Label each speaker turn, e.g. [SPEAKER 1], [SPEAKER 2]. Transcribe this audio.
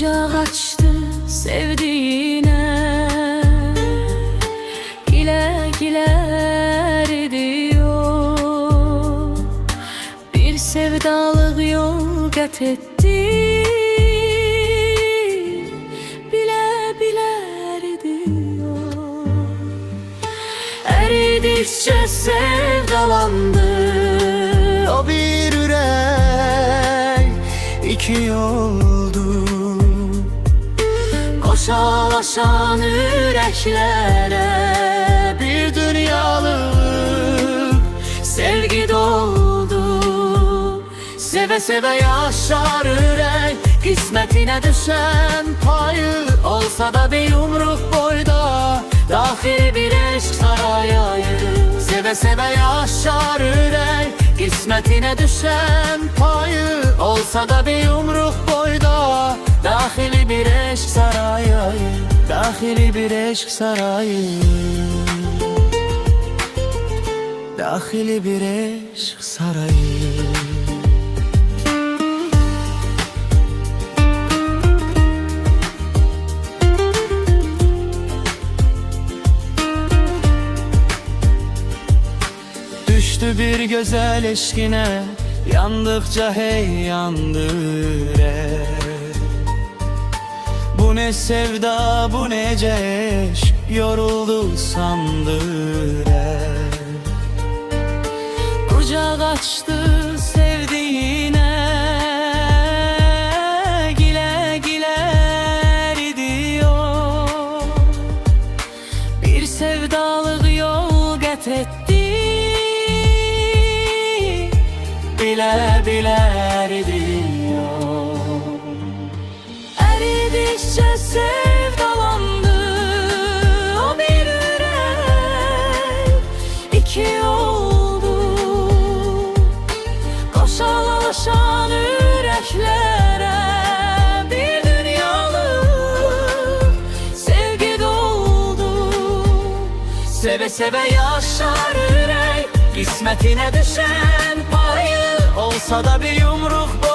[SPEAKER 1] Kucak açtı sevdiğine, güle güler diyor. Bir sevdalık yol kat etti, bile bile diyor. Eridikçe sevdalandı
[SPEAKER 2] o bir yürek iki oldu. Koşalaşan yüreklere bir dünyalık sevgi doldu. Seve seve yaşar yürek, kısmetine düşen payı olsa da bir yumruk boyda dahil bir aşk sarayı. Seve seve yaşar yürek, kısmetine düşen payı olsa da bir yumruk boyda dahili bir aşk sarayı, dahili bir aşk sarayı, dahili bir aşk sarayı. Düştü bir güzel eşkine, yandıkça hey yandır Bu ne sevda, bu ne ceş, yoruldu sandır
[SPEAKER 1] Kucak açtı sevdiğine, güle güler diyor. Bir sevdalık yol kat etti,
[SPEAKER 2] bile bile diyor.
[SPEAKER 1] Eridikçe sevdalandı o bir yürek iki oldu. Koşalaşan yüreklere bir dünyalık sevgi doldu.
[SPEAKER 2] Seve seve yaşar yürek, kısmetine düşen payı olsa da bir yumruk boyda